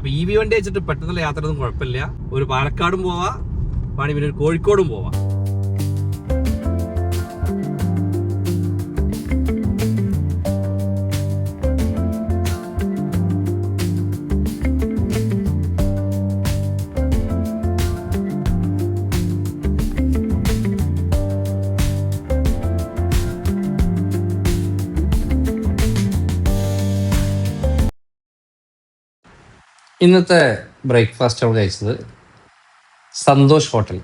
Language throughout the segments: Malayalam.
അപ്പോൾ EV വണ്ടി വെച്ചിട്ട് പെട്ടെന്നുള്ള യാത്ര ഒന്നും കുഴപ്പമില്ല. ഒരു പാലക്കാടും പോവാം, വേണമെങ്കിൽ പിന്നെ ഒരു കോഴിക്കോടും പോവാം. ഇന്നത്തെ ബ്രേക്ക്ഫാസ്റ്റ് നമ്മൾ കഴിച്ചത് സന്തോഷ് ഹോട്ടൽ.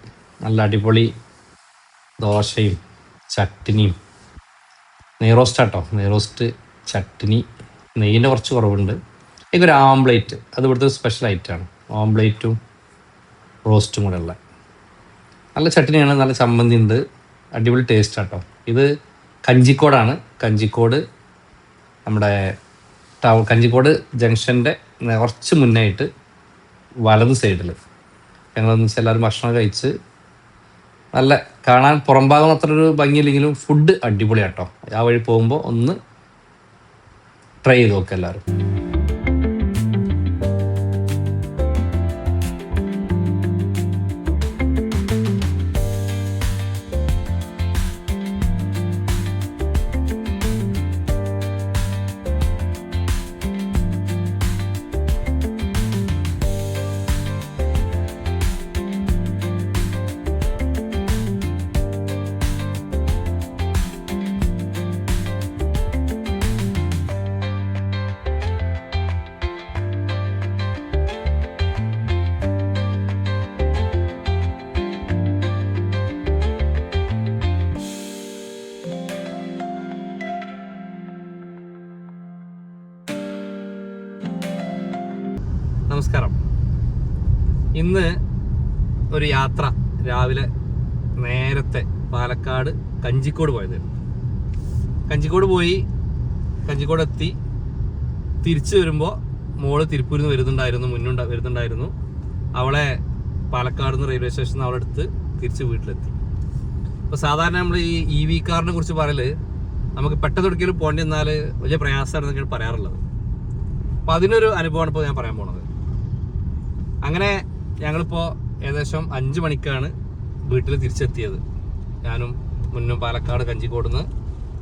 നല്ല അടിപൊളി ദോശയും ചട്നിയും, നെയ്റോസ്റ്റ് ആട്ടോ, നെയ്റോസ്റ്റ് ചട്നി, നെയ്യിൻ്റെ കുറച്ച് കുറവുണ്ട്. ഒരു ആംപ്ലേറ്റ്, അത് ഇവിടുത്തെ ഒരു സ്പെഷ്യൽ ഐറ്റമാണ്. ഓംപ്ലേറ്റും റോസ്റ്റും കൂടെ ഉള്ള നല്ല ചട്നിയാണ്, നല്ല ചമ്മന്തി ഉണ്ട്, അടിപൊളി ടേസ്റ്റ് ആട്ടോ. ഇത് കഞ്ചിക്കോടാണ്. കഞ്ചിക്കോട് നമ്മുടെ കഞ്ചിക്കോട് ജംഗ്ഷൻ്റെ കുറച്ച് മുന്നായിട്ട് വലത് സൈഡിൽ ഞങ്ങളൊന്നിച്ച് എല്ലാവരും ഭക്ഷണം കഴിച്ച്, നല്ല കാണാൻ പുറം ഭാഗം അത്ര ഒരു ഭംഗിയില്ലെങ്കിലും ഫുഡ് അടിപൊളിയാട്ടോ. ആ വഴി പോകുമ്പോൾ ഒന്ന് ട്രൈ ചെയ്ത് നോക്കുക എല്ലാവരും. നമസ്കാരം. ഇന്ന് ഒരു യാത്ര, രാവിലെ നേരത്തെ പാലക്കാട് കഞ്ചിക്കോട് പോയത്. കഞ്ചിക്കോട് പോയി, കഞ്ചിക്കോട് എത്തി. തിരിച്ചു വരുമ്പോൾ മോള് തിരുപ്പൂരിൽ നിന്ന് വരുന്നുണ്ടായിരുന്നു. അവളെ പാലക്കാട് നിന്ന് റെയിൽവേ സ്റ്റേഷനിൽ നിന്ന് അവളെടുത്ത് തിരിച്ച് വീട്ടിലെത്തി. അപ്പോൾ സാധാരണ നമ്മൾ ഈ EV കാറിനെ കുറിച്ച് പറയൽ നമുക്ക് പെട്ടെന്ന് ഒരിക്കലും പോകേണ്ടി വന്നാൽ വലിയ പ്രയാസമാണെന്നൊക്കെയാണ് പറയാറുള്ളത്. അപ്പോൾ അതിനൊരു അനുഭവമാണ് ഇപ്പോൾ ഞാൻ പറയാൻ പോണത്. അങ്ങനെ ഞങ്ങളിപ്പോൾ ഏകദേശം 5 മണിക്കാണ് വീട്ടിൽ തിരിച്ചെത്തിയത്. ഞാനും മുന്നും പാലക്കാട് കഞ്ചിക്കോട് നിന്ന്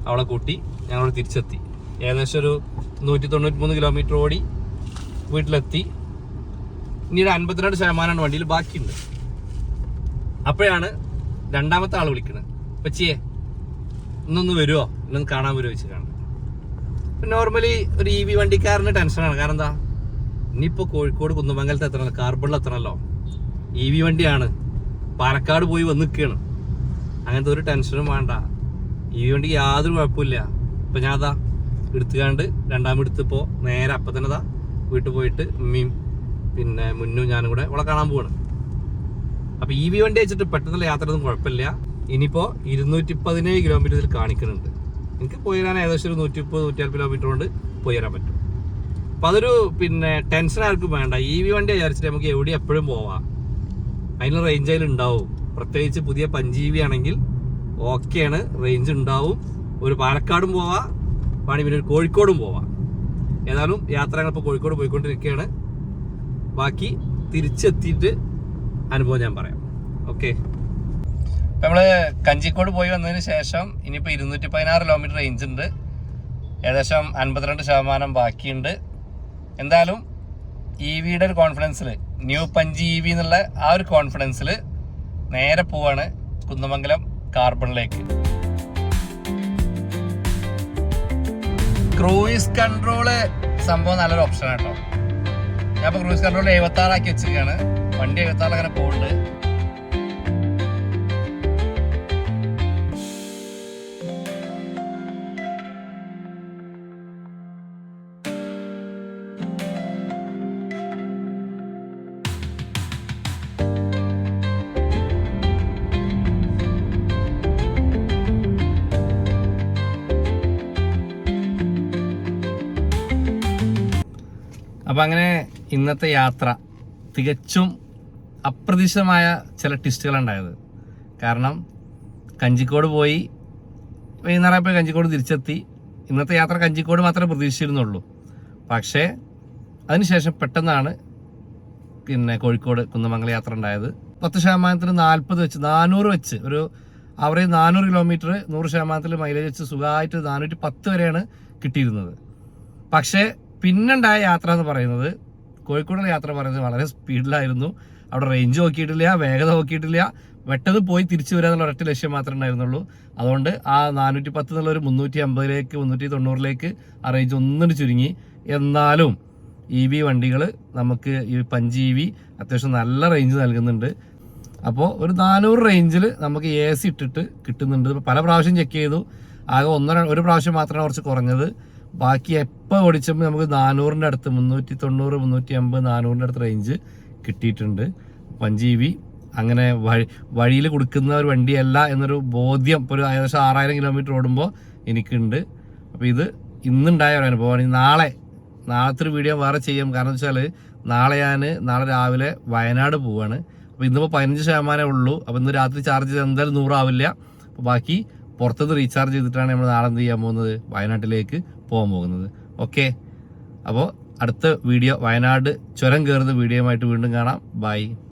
അവളെ കൂട്ടി ഞങ്ങൾ തിരിച്ചെത്തി. ഏകദേശം ഒരു 193 കിലോമീറ്റർ ഓടി വീട്ടിലെത്തി. ഇനി ഒരു 52% വണ്ടിയിൽ ബാക്കിയുണ്ട്. അപ്പോഴാണ് രണ്ടാമത്തെ ആൾ വിളിക്കുന്നത്, പച്ചിയെ ഇന്നൊന്ന് വരുമോ, ഇന്നൊന്ന് കാണാൻ വരുമോ വെച്ച് കാണുന്നത്. നോർമലി ഒരു EV വണ്ടിക്കാരന് ടെൻഷനാണ്. കാരണം എന്താ, ഇനിയിപ്പോൾ കോഴിക്കോട് കുന്നമംഗലത്ത് എത്തണല്ലോ, കാർബണിൽ എത്തണമല്ലോ, EV വണ്ടിയാണ്, പാലക്കാട് പോയി വന്ന് നിൽക്കുകയാണ്. അങ്ങനത്തെ ഒരു ടെൻഷനും വേണ്ട. EV വണ്ടിക്ക് യാതൊരു കുഴപ്പമില്ല. ഇപ്പം ഞാൻ അതാ എടുത്തുകാണ്ട് രണ്ടാമെടുത്തിപ്പോൾ നേരെ അപ്പം തന്നെ അതാ വീട്ടിൽ പോയിട്ട് ഉമ്മയും പിന്നെ മുന്നും ഞാനും കൂടെ അവളെ കാണാൻ പോവാണ്. അപ്പോൾ EV വണ്ടി വെച്ചിട്ട് പെട്ടെന്നുള്ള യാത്ര ഒന്നും കുഴപ്പമില്ല. ഇനിയിപ്പോൾ 217 കിലോമീറ്റർ ഇതിൽ കാണിക്കുന്നുണ്ട്. എനിക്ക് പോയി വരാൻ ഏകദേശം ഒരു 130-140 കിലോമീറ്റർ കൊണ്ട് പോയി വരാൻ പറ്റും. അപ്പോൾ അതൊരു ടെൻഷൻ ആർക്കും വേണ്ട. EV വണ്ടി വിചാരിച്ചിട്ട് നമുക്ക് എവിടെ എപ്പോഴും പോവാം. അതിന് റേഞ്ച് അതിൽ ഉണ്ടാവും. പ്രത്യേകിച്ച് പുതിയ 5 EV ആണെങ്കിൽ ഓക്കെയാണ്, റേഞ്ച് ഉണ്ടാവും. ഒരു പാലക്കാടും പോവാം, വേണമെങ്കിൽ പിന്നെ ഒരു കോഴിക്കോടും പോവാം. ഏതായാലും യാത്രകളിപ്പോൾ കോഴിക്കോട് പോയിക്കൊണ്ടിരിക്കുകയാണ്. ബാക്കി തിരിച്ചെത്തിയിട്ട് അനുഭവം ഞാൻ പറയാം. ഓക്കെ, ഇപ്പം നമ്മൾ കഞ്ചിക്കോട് പോയി വന്നതിന് ശേഷം ഇനിയിപ്പോൾ 216 കിലോമീറ്റർ റേഞ്ച് ഉണ്ട്. ഏകദേശം 52% ബാക്കിയുണ്ട്. എന്തായാലും EVയുടെ ഒരു കോൺഫിഡൻസിൽ, ന്യൂ 5 EV എന്നുള്ള ആ ഒരു കോൺഫിഡൻസിൽ നേരെ പോവാണ് കുന്നമംഗലം കാർബണിലേക്ക്. ക്രൂയിസ് കൺട്രോള് സംഭവം നല്ലൊരു ഓപ്ഷൻ കേട്ടോ. ഞാൻ ഇപ്പോൾ ക്രൂയിസ് കൺട്രോൾ 76 ആക്കി വെച്ചിരിക്കുകയാണ്. വണ്ടി 76 അങ്ങനെ പോകുന്നുണ്ട്. അപ്പം അങ്ങനെ ഇന്നത്തെ യാത്ര തികച്ചും അപ്രതീക്ഷിതമായ ചില ട്വിസ്റ്റുകളുണ്ടായത്. കാരണം കഞ്ചിക്കോട് പോയി വൈകുന്നേരമായപ്പോൾ കഞ്ചിക്കോട് തിരിച്ചെത്തി. ഇന്നത്തെ യാത്ര കഞ്ചിക്കോട് മാത്രമേ പ്രതീക്ഷിച്ചിരുന്നുള്ളൂ. പക്ഷേ അതിനുശേഷം പെട്ടെന്നാണ് പിന്നെ കോഴിക്കോട് കുന്നമംഗലം യാത്ര ഉണ്ടായത്. 10% 40 വെച്ച് 400 വെച്ച് ഒരു അവറേജ് 400 കിലോമീറ്റർ 100% മൈലേജ് വെച്ച് സുഖമായിട്ട് 410 വരെയാണ് കിട്ടിയിരുന്നത്. പക്ഷേ പിന്നുണ്ടായ യാത്ര എന്ന് പറയുന്നത്, കോഴിക്കോടുള്ള യാത്ര പറയുന്നത് വളരെ സ്പീഡിലായിരുന്നു. അവിടെ റേഞ്ച് നോക്കിയിട്ടില്ല, വേഗത നോക്കിയിട്ടില്ല, വെട്ടത് പോയി തിരിച്ചു വരിക എന്നുള്ള ഒരൊറ്റ ലക്ഷ്യം മാത്രമേ ഉണ്ടായിരുന്നുള്ളൂ. അതുകൊണ്ട് ആ 410 എന്നുള്ളൊരു 350 390 ആ റേഞ്ച് ഒന്നിട്ട് ചുരുങ്ങി. എന്നാലും EV വണ്ടികൾ നമുക്ക് ഈ 5 EV അത്യാവശ്യം നല്ല റേഞ്ച് നൽകുന്നുണ്ട്. അപ്പോൾ ഒരു 400 റേഞ്ചിൽ നമുക്ക് AC ഇട്ടിട്ട് കിട്ടുന്നുണ്ട്. പല പ്രാവശ്യം ചെക്ക് ചെയ്തു, ആകെ ഒരു പ്രാവശ്യം മാത്രമാണ് കുറച്ച് കുറഞ്ഞത്. ബാക്കി എപ്പോൾ ഓടിച്ചപ്പോൾ നമുക്ക് 400-ൻ്റെ അടുത്ത് 390 350 400-ൻ്റെ അടുത്ത് റേഞ്ച് കിട്ടിയിട്ടുണ്ട്. 5 EV അങ്ങനെ വഴിയിൽ കൊടുക്കുന്ന ഒരു വണ്ടിയല്ല എന്നൊരു ബോധ്യം ഇപ്പോൾ ഒരു ഏകദേശം 6000 കിലോമീറ്റർ ഓടുമ്പോൾ എനിക്കുണ്ട്. അപ്പോൾ ഇത് ഇന്നുണ്ടായ ഒരു അനുഭവമാണ്. നാളത്തെ ഒരു വീഡിയോ വേറെ ചെയ്യാം. കാരണം വെച്ചാൽ നാളെ രാവിലെ വയനാട് പോവാണ്. അപ്പോൾ ഇന്നിപ്പോൾ 15% ഉള്ളൂ. അപ്പോൾ ഇന്ന് രാത്രി ചാർജ് ചെയ്ത് എന്തായാലും 100 ആവില്ല. അപ്പോൾ ബാക്കി പുറത്തുനിന്ന് റീചാർജ് ചെയ്തിട്ടാണ് നമ്മൾ നാളെ എന്ത് ചെയ്യാൻ പോകുന്നത്, വയനാട്ടിലേക്ക് പോകാൻ പോകുന്നത്. ഓക്കെ, അപ്പോൾ അടുത്ത വീഡിയോ വയനാട് ചുരം കയറുന്ന വീഡിയോയുമായിട്ട് വീണ്ടും കാണാം. ബൈ.